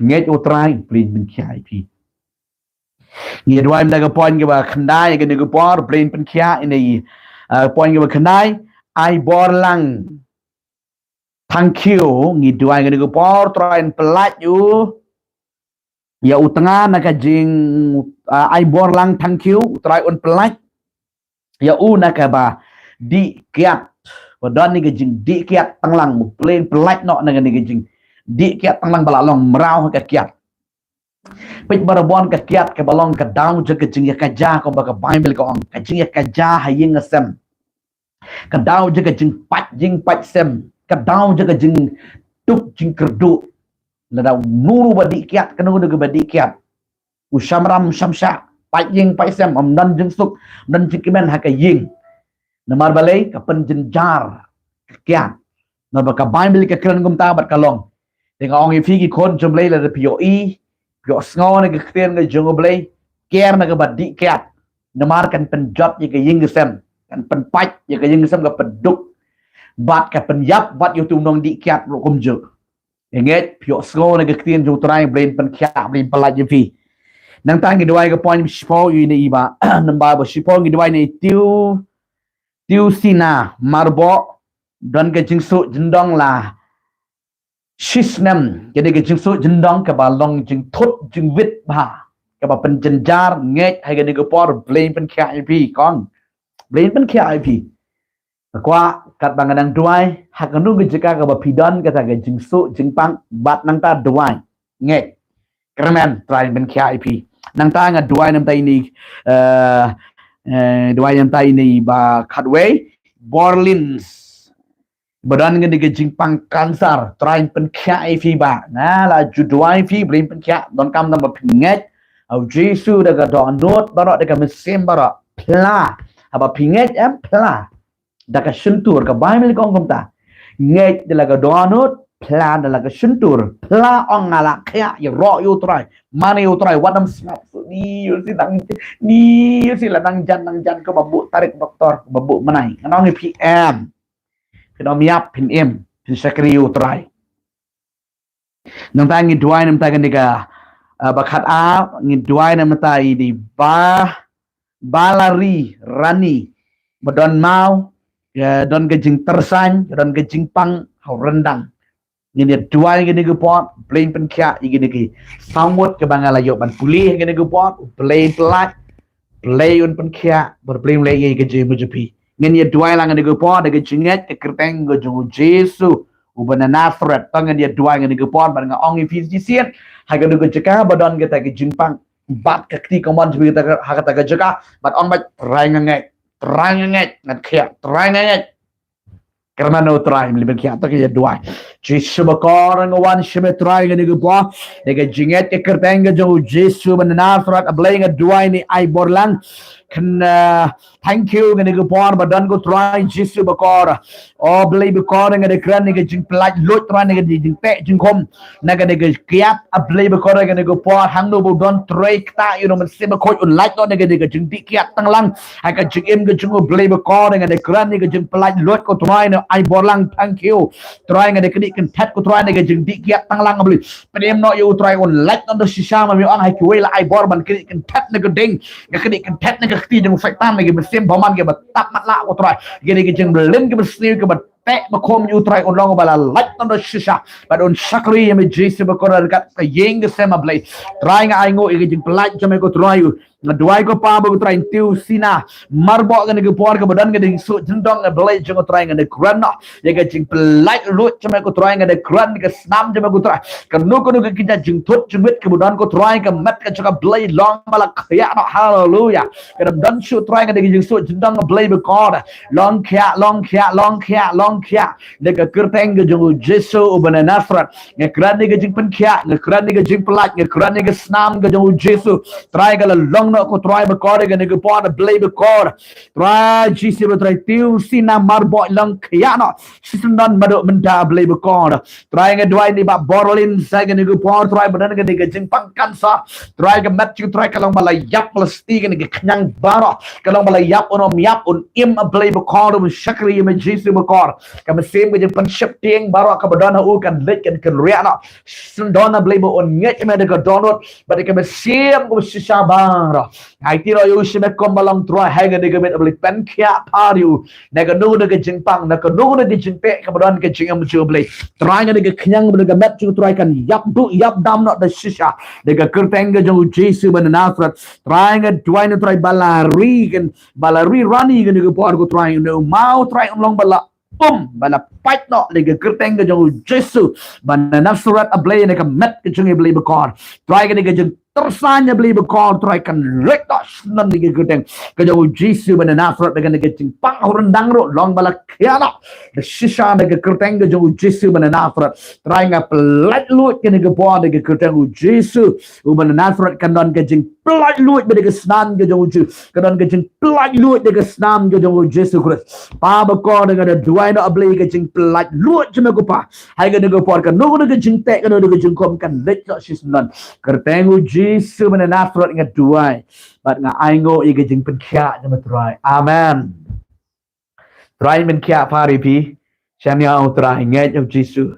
ngej o try plin bin khai pi. Ngi duai mda ka point ki ba khandai ki ni ko por plin bin khai ini point ki ba khandai ai bor lang thank you ngi duai ngi ko por train pelat you ya utanga na ka jing ai bor lang thank you try on pelat ya na ka ba di kiat wadon ni ka jing di kiat tanglang plain pelat no na ni ka jing di kiat tanglang bala long merau ka kiat pit barabon ka kiat ka balong ka down je ka jing ya ka ja ko ba ka bible ko ka jing ya ka ja haying asem kadau je ka jing pat sem kadau je ka jing tuk jing kerdu la da nuru badi kiat kanu de badi kiat usamram samsha pat jing pat sem dan jing suk dan jing kimen HakaJing namar balai ka pen jenjar kiat na ba ka bible ka kran gum ta bat kalong tengok ong fi ki kon jomlei la de pio sngo ne ka kren ga jongoblei ker na ka badi kiat namar kan pen jot ye ka ying sem kan pen pat ya ka jing sam ka peduk bat ka pen yap bat yu tum nong di kiat ro kum je enget pyo sko na ka tien ju trai brain pen kya brain pelat je fi nang tang ki duai ka point sipo yu ni iba namba ba sipo ki duai ni tiu sina marbo don ka jing su jindong la shisnem jadi ka jing su jindong ka ba long jing thot jing wit ba ka ba pen jenjar nget hai ka ni ka por brain pen kya fi kong Blain pen kia IP. Kwa kat banganang duai hakanu ge jeka ka ba pidon kata ge jingsu jingpang bat nang ta duai. Nge. Kyrmen try pen kia IP. Nang ta nga duai nam ta ini duai nam ta ini ba khatway Borlins. Badan ge jingpang kansar try pen kia IP ba. Na la ju duai fi blain pen kia don kam nam ba pinget. Au Jesu da ga don not barok da ka mesim barok. Pla apa pinget pla da ka sentur ka bible kong komta nget de la ka donut pla da la ka sentur pla ong ngala kya ya ro yu try mane yu try wadam snap ni yu si la nang jan ka babu tarik doktor babu manai anong PM kedom yap pin pin sakri yu try nang ta ngi duai nam ta ka nika bakhat a ngi duai nam ta I di balari rani badon mau don gejing tersan don gejing pang hau rendang ini dua gini ke pot plain pen kya gini ke samut ke bangala yo ban pulih gini ke pot plain pelat plain pen kya berplain lagi ke JingPynkhiah ini dua lang gini ke pot de jinget ke kerteng go jung Jesu ubana Nazareth tangan dia dua gini ke pot ban ong ifisian haga de jeka badon kita ke jingpang bat ka kti komon jbi ta hakata ka jaka bat on bat try nget ngat khia try nget Kyrmen no try mi ben khia ta ke dua Jesu bakor ngwan shime try ga ni go de ga jinget ke kerteng ga jo Jesu ban Nazareth ablay nga dua ni ai borlan kan thank you ga ni go por badan go try Jesu bakor o blay bakor nga de kran ni ga jing plat lot try ni ga jing pe jing kom na ga de ga kiat ablay bakor ga ni go por hang no bo don try ta you know man se ba khoi un like no ga de ga jing di kiat tang lang hai ka jing em ga jing blay bakor nga de kran ni ga jing plat lot ko try no ai borlang thank you try nga de kedi kan tat ko try ni ga jing di kiat tang lang abli pedem no you try un like no shisha ma mi on hai ki wela ai bor ban kedi kan tat na ga ding ga kedi kan tat na ga ti jeng setan lagi besim paman ke betap matla ko try gini ke jeng belin ke besni ke tek makom you try on long bala light on the shisha but on sakri yemi Jesu bakor kat ka yeng ke sema blai try nga ai ngo ke jeng pelaj jame ko try ngaduai ko pa ba ko try tiu sina marbo ga ke por ke badan ke ding su jendong ke blai jeng ko try nga de gran ye ke jeng pelaj lut jame ko try nga de gran ke snam jame ko try kan no ko ke kita jeng thot jemit ke badan ko try ke mat ke jaka blai long bala khya no hallelujah ke dan su try nga de jeng su jendong blai bakor long kya dekat kerteng ke jung Jesu ubana Nazareth ngekran ni ke jing penkhia ngekran ni ke jing pelat ngekran ni ke snam ke jung Jesu try ke long nak ko try bekor dengan ke pon play bekor try GC try tiu sina marbot lang kaya no sisendan maduk menda play bekor try dengan dua ni ba borlin saya dengan ke pon try badan dengan ke jingpangkan sa try ke match try kalau malayap plasti dengan ke kenyang bara kalau malayap on miap on im play bekor on syakri im GC bekor ka mesim ke jingpan ship tieng bara ka badan u kan let kan ria no sendona play bo on nget me de download but ke mesim ko sisabara ai ti ro yu shime kom balang try hang de ke met play pen kya pariu na ka nu de ke jingpang na ka nu de jingpe ka badan ke jingam ju play try de ke kenyang de ke match try kan yap du yap dam no de sisa de ke kerteng ke jong Jesus ben Nazareth try ke dua ni try balari rani ke ke por ko try no mau try long bala bana fight no le ke kerteng ke jong Jesus ben Nazareth a play ne ke met ke jong play bekor try ke jong tersanya beli bekor try kan letos nan ke kerteng ke jong Jesus ben Nazareth dengan ke jingpang rendang ro long bala kiana de sisa de ke kerteng ke jong Jesus ben Nazareth try nga pelat lut ke ke por de ke kerteng Jesus ben Nazareth kan don ke jing pelat lut de ke snan ke jong Jesus kan don ke jing pelat lut de ke snan ke jong Jesus Christ pa bekor dengan dua no beli ke jing pelat lut cuma ko pa hai ke ke por kan no ke jing tek kan ke jing kom kan letos sisnan kerteng Jesus ben Nazareth nga dua bat nga aingo i ke jing penkhia cuma try amen try men khia pari pi cham ya au try ngai of Jesus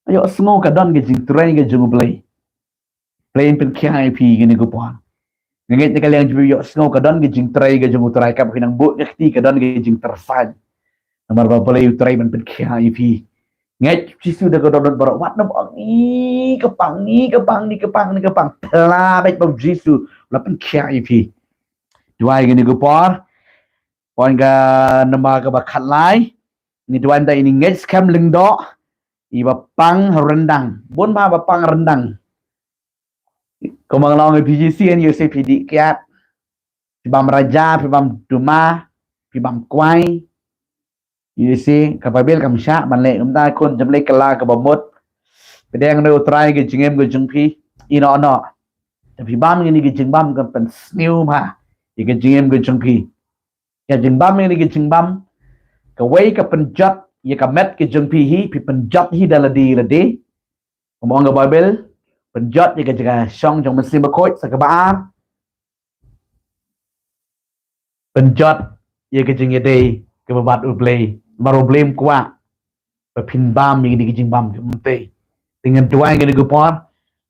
ayo smo ka don ke jing try ke jing play penkhia pi ke ni ko pon ngai te kalian ju yo smo ka don ke jing try ke jing try ka pinang bu ke ti ka don ke jing tersan nomor ba play try men penkhia pi ngai Jesus dah godon barak wat na ni kepang telah baik bab Jesus lapan kia ip dua gini gupor pon ga nama ga bakat lai ni dua nda ini ngai skam lengdo i bapang rendang bon ba bapang rendang komang long PGC and UCPD kiat pibam raja pibam duma pibam kwai you see kapabil kam sha ban le um da kon jam le kala ka bomot pedang no try ke jingem ke jingphi ino no tapi bam ni ke jingbam kan pen snew ma ke jingem ke jingphi ya jingbam ni ke jingbam ka wei ka pen jot ya ka met ke jingphi hi pi pen jot hi daladi lade ngomong ke bible pen jot ya ke jaga song jong mesin bakoi sa ka ba pen jot ya ke jing yade ke babat uplay baru blame kuat pin bam ni di kijing bam mte dengan dua yang di gupor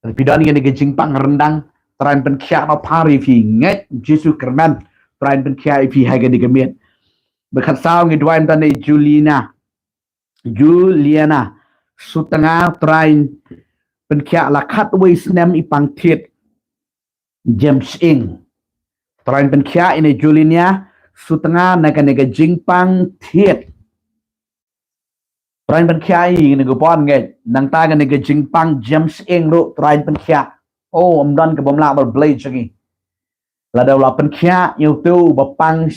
tapi dan yang di kijing pang rendang terain pen kia no pari fi nget Jesus Kyrmen terain pen kia fi hai di kemian bekat sao ngi dua yang Juliana sutengah terain pen kia lakat wei snem ipang tiet James Ing terain pen kia ini Juliana sutengah naga jingpang tiet terain penkhia i ni gupon ngai nang ta ga ni ke jingpang James Ing ro terain penkhia oh don ke bomla bal blade changi la da la penkhia yu tu bapang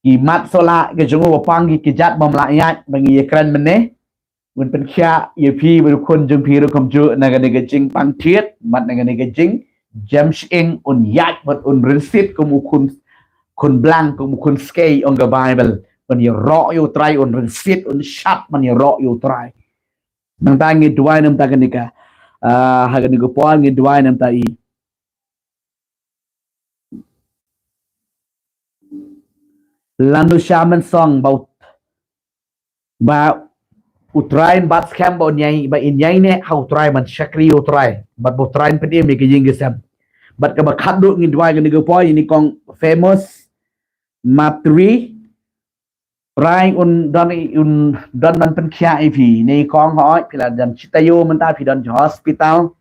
ki mat sola ke jungu bapang ki jat bomla ya bangi kran mene mun penkhia ye pi bu kun jung pi ro kom ju na ga ni ke jingpang tiet mat na ga ni ke jing James Ing un yat mat un receipt kum kun blank kum kun skei on the Bibleมันอย่ารออยู่ไตรอุ่นเป็นฟิตอุ่นชัดมันอย่ารออยู่ไตรนังตาเงินด้วยน้ำตากันนี่กะหากันนี่ก็ป้อนเงินด้วยน้ำตาอีลันดูชามันซองบ่าอุตรายบัดสแคมบ่ใหญ่บ่อินใหญ่เนี่ยเขาอุตรายมันชักรีอุตรายบัดอุตรายเป็นเอ็มมีกี่ยิงกี่แซมบัดกับบัดคัดดูเงินด้วยกันนี่ก็ป้อนนี่กอง famous matri Rai un man pen kia ip ni kong hoi pila dan citayo menta pi dan hospital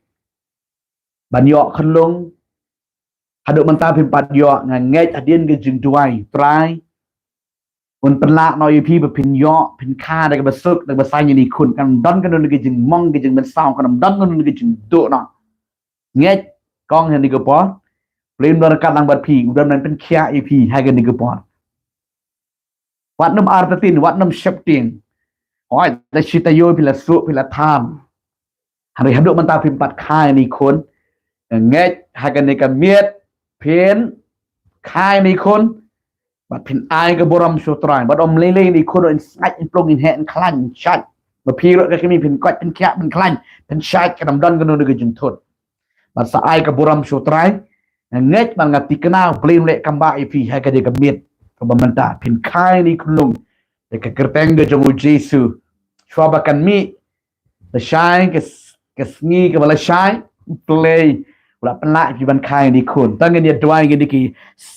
ban yo khlung haduk menta pi pat yo ngai adien ke jing tuai trai un penla no ip be pin yo pin kha da ke besuk da besai ni kun kan don kan ke jing mong ke jing ben sao kan don kan ke jing do no ngai kong ni ke po plim don ka lang bat pi don man pen kia ip hai ke ni ke po wat nam artatin wat nam shaptin oi da chita yo pila su pila tham hari haduk menta pimpat khai ni kon nget hagan ni ka miet Phin khai ni khônบัดพินอายกับบรมสุตรายบัดอมเล่ๆนี่คนอินไซต์อินปลงอินแหนคลันชัดบัดพี่เราก็มีพินก้อยเป็นแค่เป็นคลันเป็นชายกระดำดันกันนู่นก็จึงทนบัดสายกับบรมสุตรายเงยมันงัดติกนาวเปลี่ยนเละกำบ้าอีพีให้กันเด็กกับเมียดกับบันตาพินคายนี่คุณลุงเด็กกระเตงกับจมูกเยซูชอบกันมีแต่ชายกับงี้กับอะไรชายเปลี่ยนว่าเป็นละที่บันคายนี่คุณตั้งเงี้ยดวายกันดีกี่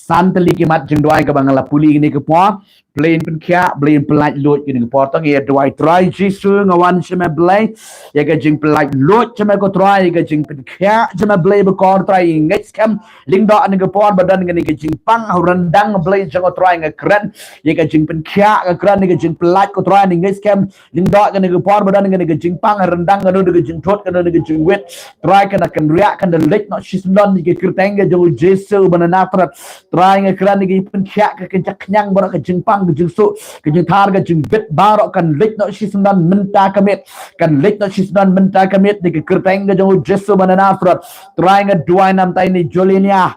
สันตลิกิมัดจึงดวายกับบังลาปุลีกันนี่ก็พอเปลี่ยนเป็นแค่เปลี่ยนเป็นละลุดกันนี่ก็พอตั้งเงี้ยดวายตรายจีซูงวันใช่ไหมเปลี่ยนยังก็จึงเป็นละลุดใช่ไหมก็ตรายยังก็จึงเป็นแค่ใช่ไหมเปลี่ยนไปก่อนตรายยังไงสแคมลิงดอกนี่ก็พอบัดนั้นกันนี่ก็จึงปังเอารันดังเปลี่ยนจังก็ตรายยังกระนั้นยังก็จึงเป็นแค่กระนั้นนี่ก็จึงเป็นละก็ตรายยังไงสแคมลิงดอกกันนี่ก็พอบัดนั้นกันนี่ก็จึงปังเอารันดังกันนู่นก็จึงทดกันนู่นก็จึงเวทตรายกันกันเรียกกันเล็กน้อยชิสนนี่ก็Kertengga jauh Yesus menanatrat teraing kerana ni penkiak kejak kenyang barak kejeng pang kejeng su kejeng thar kejeng bet barak kan lek nak sisnan menta kamit kan lek nak sisnan menta kamit ni kertengga jauh Yesus menanatrat teraing dua enam tai ni Juliana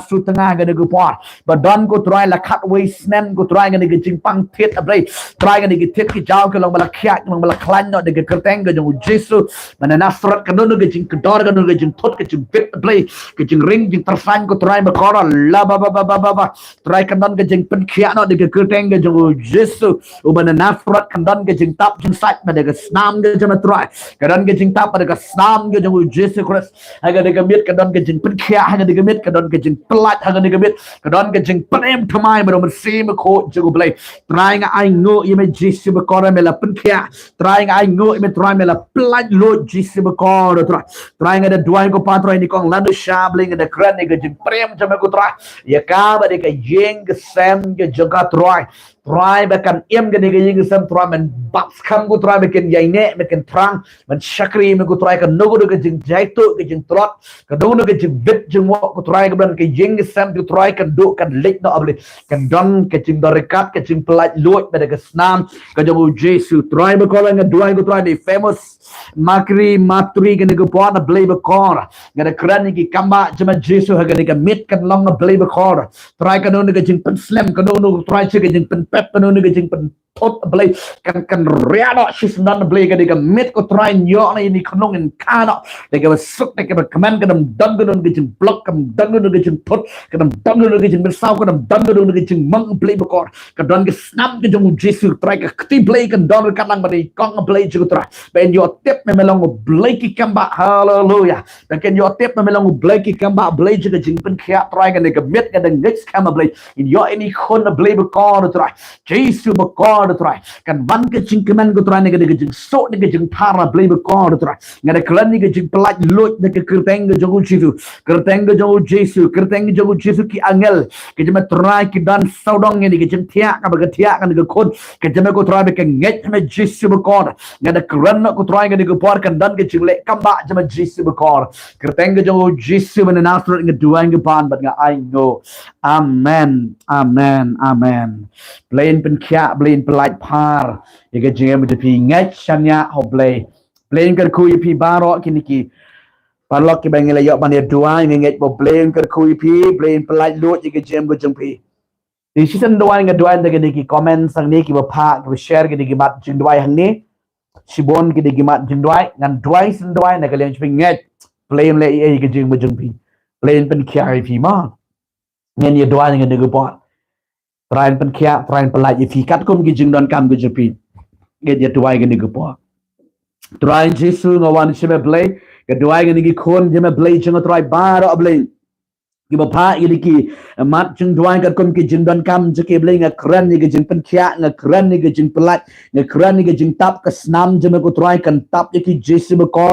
Sutengah kan aku por badan ko teraing la kat waistnen ko teraing ni kejeng pang thet ablai teraing ni thet ki jauh ke long bala kiak long bala klan nak ni kertengga jauh Yesus menanatrat kan nu kejeng kedor kan nu kejeng thot kejeng bet play kejeng ring kejeng tersan ko try berkora la ba try kandan kejeng penkhia no de kerteng kejeng Yesus ubana nafrat kandan kejeng tap kejeng sat pada ke snam kejeng try kandan kejeng tap pada ke snam kejeng Yesus Christ aga de gemit kandan kejeng penkhia aga de gemit kandan kejeng pelat aga de gemit kandan kejeng penem thamai bero mesi me ko jeng play try nga ai ngo ye me Yesus berkora mela penkhia try nga ai ngo me try mela pelat lo Yesus berkora try nga de dua ko patro ni kong landu shabling de kran ni ke jing prem jame ko tra ya ka ba de ke yeng ke sem ke jaga troy bahkan em ke ni ke yeng sem troy men baks kham ko troy bekin yai ne bekin trang men shakri me ko troy ke no ko ke jing jaitu ke jing trot ke do no ke jing bit jing wo ko troy ke ban ke yeng sem ke troy kan do kan lek no able kan don ke jing dorikat ke jing pelat luot ba de ke snam ke jamu Jesu troy be ko lang dua ko troy ni famous matri ke ni ko pon na blay be ko ngada kerana ki kamba jema Jesu haga ni ka mit kan long na blay be khor try kan no ke jing pen slam kan no try che ke jing pen pep kan no ke jing pen thot blay kan ria no sis nan blay ka ni ka mit ko try nyo na ni khnong in ka no de ke suk de ke command kan dam kan no ke jing block kan dam no ke jing thot kan dam no ke jing ben saw kan dam no ke jing mang blay be khor kan don ke snap ke jong Jesu try ka kti blay kan don ka lang ba ni kong blay ju try ben yo tip me melong blay ki kamba hallelujah dan ken yo tip me melong blay ki kamba blay ju ke jing pen khia try kan ke mit kan next kamba blay in yo ini khon na blay be khor try Jesu be khor try kan van ke jing kemen ko try ne ke jing so ne ke jing thara blay be khor try ngada klan ni ke jing pelat lot ne ke kerteng ke jong Jesu kerteng ke jong Jesu kerteng ke jong Jesu ki angel ke jema try ki dan saudong ni ke jing thia ka ba ke thia kan ke khon ke jema ko try be ke nget me Jesu be khor ngada kran ko try ke ke por kan dan ke jing le kamba jema Jesu be khor kerteng ke jong Jesu men nasrat nge duang ke pan bat nga ai ngo amen plain pen khia plain pelai par ye ke jing me pi ngat chanya hoble plain kan ku pi baro kini ki parlok ki bangela yo ban ye duang nge bo plain kan ku pi plain pelai lut ye ke jing go jing pi di season duang nge duang de ki comment sang ni ki ba pha ki share ki mat jing duang hang ni sibon ki de mat jing duang ngan duang sin duang na ka leng pi ngat plain le ye ke jing mo jing pi plain pen khia pi ma ngen ye duang nge de go pot train pen khia train pelai ye pi kat kum ki jing don kam go jing pi nge ye duang nge de go pot train Jesu ngawan shime play ke duang nge ki khon jeme play jing try bar play ki ba pha ye ki mat jing duang kat kum ki jing don kam je ke play nge kran ni ke jing pen khia nge kran ni ke jing pelai nge kran ni ke jing tap ke snam jeme ko try kan tap ye ki Jesu be ko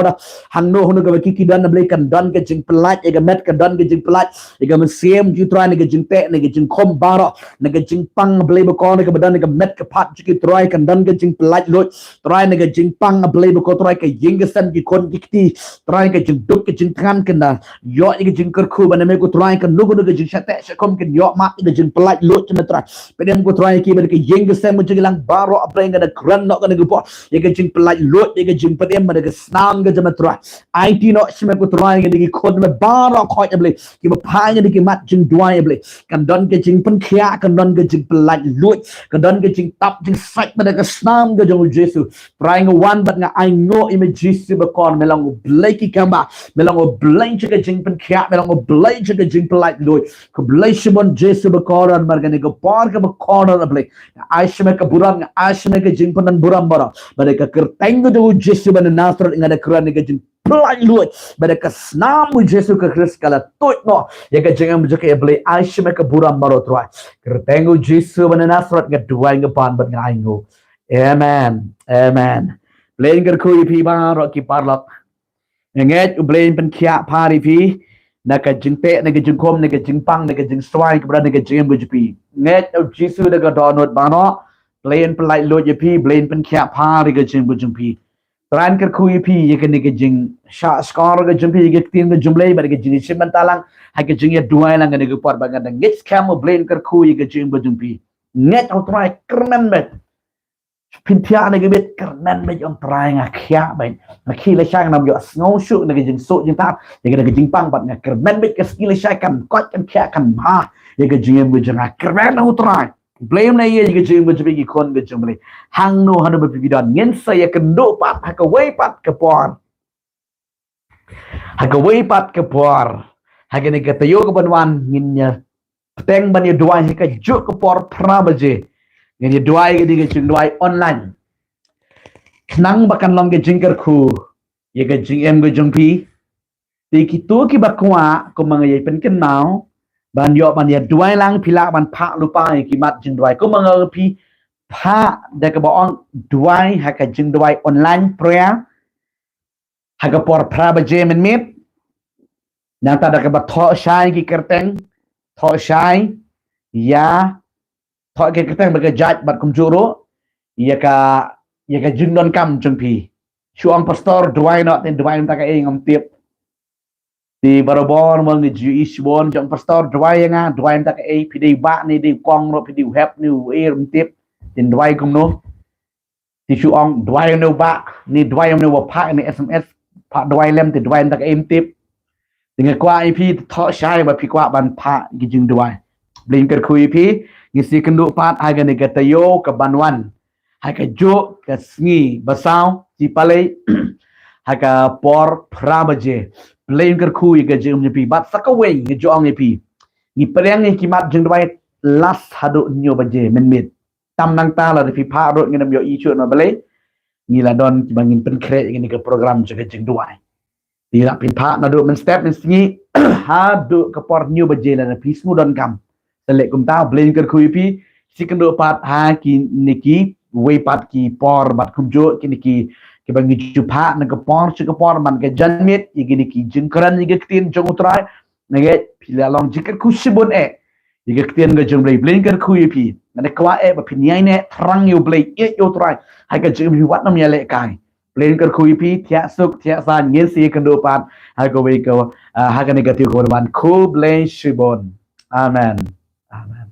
hang no hono ke ki dan play kan don ke jing pelai ye ke met ke don ke jing pelai ye ke mesem ju try ni ke jing te ni ke jing khom baro ni ke jing pang play be ko ni ke badan ni ke met ke phat ju ki try kan don ke jing pelai lot try ni ke jing pang play be ko try ke ying ke san ki kon ki ti try ke jing duk ke jing than ke na yo ni ke jing ker khu ban me ko try kan nugo nugo jing shate shakom kan yok mak ke jing pelaj lot cuma try pedem ko try ki ber ke yeng ke sem jing lang baro apa yang ada kran nok kan go ye ke jing pelaj lot ye ke jing pedem ada ke snam ke cuma try IT nok cuma ko try ke di khod me baro khoi ble ki ba phai ke mat jing duai ble kan don ke jing pen khia kan don ke jing pelaj lot kan don ke jing tap jing sat ada ke snam ke jong Jesu try one but nga I know image Jesu ba kon melang ble ki kamba melang ble ke jing pen khia melang ble ke jing pelaj lot ko ble shimon Jesu ba koran margane ko par ke ba koran ble Aishme ka buram Aishme ka jing pen buram bara mereka kerteng tu Jesu ban Nazareth ngada keran ke jing pelaj lot mereka snam Jesu ke Kristus kala tot no ya ka jing am ke ble Aishme ka buram bara try kerteng Jesu ban Nazareth ke dua ke pan ban ngaingo amen amen plain ker kui pi ba ro ki parlok nget plain pen khia pari pi na ka jing pe na ka jing kom na ka jing pang na ka jing swai ka na ka jing bu pi nget Jesu da ka donot ba no plain pen lai lo je pi plain pen khia pari ka jing bu pi tran ker kui pi ye ka ni ka jing sha skor ka jing pi ye tin ka jumlei ba ka jing siman talang ha ka jing ye duai lang ka por ba ka nget kam plain ker kui ka jing bu pi nget au try kermen bet Pintia này cái biết Kyrmen bây ông trai ngà khía bệnh mà khi lấy sang nằm dọa ngấu sự này cái dừng sốt dừng táp thì cái dừng băng bật ngà Kyrmen biết cái skill lấy sang cầm quát cầm khía cầm ha thì cái dừng bây giờ ngà Kyrmen ông trai blame này cái dừng bây giờ bị con cái dừng bây hang no hanu bị đòn nghiến say cái độ pat hay cái way pat cái por hay cái way pat cái por hay cái này cái tayo cái ban wan nghiến nhờ teng ban dua hay cái juk cái por pra baje Jadi doai ke dia jing doai online. Nang bakan long ke jingker khu. Ye ke jing em ke jong pi. Ti ki tu ki bakwa ko mga ye pen ken mau. Ban yo ban ye doai lang pila ban pha lupa ki mat jing doai ko mga pi pha de ke boong doai ha ke jing doai online prayer. Ha ke por pra ba je men mit. Nang ta da ke ba tho shai ki kerteng. Tho shai ya thọ cái tang bagi judge bat kumjuro Iaka jing don kam jong pi chuang pastor duai not ten duai ta ka ngam tiep di barabor mong ni Jewish bon jong pastor duai nga duai ta ka pi dei ba ni dei kong ro pi dei hep ni rum tiep tin duai kum no ti chuang duai no ba ni duai no wa pha ni SMS pha duai lem ti duai ta ka tiep dengan kwa pi thọ shai ba pi kwa ban pha gi jing duai blin ker khui pi ngisi kendu pat haga ni katayo ke banwan haga jo ke sngi basau ci pale haga por prabaje plain ker khu ye jing pi bat sakawe ngi jo ang pi ni pereng ni kimat jing dwai las hadu nyo baje men mit tam nang ta la pi pha ro ngi nam yo i chu no bale ni la don bangin pen kre ngi ke program jaga jing dwai di la pin pha na do men step men sngi hadu ke por nyo baje la pi smu don kam Selek kum tau blame ker kui pi si kendo pat ha ki niki way pat ki por bat kum jo ki niki ki bangi jupa na ka por man ka janmit i ki niki jingkran i tin jong utrai na ge pila long jikar ku sibon i tin ga jong blame ker kui pi na kwa ba pin yai ne trang yo blame e yo trai ha ka jing pi wat nam ya le kai blame ker kui pi tia suk tia san ngin si kendo pat ha ko we ko ha ka negative ko ban ku blame sibon amen Amen.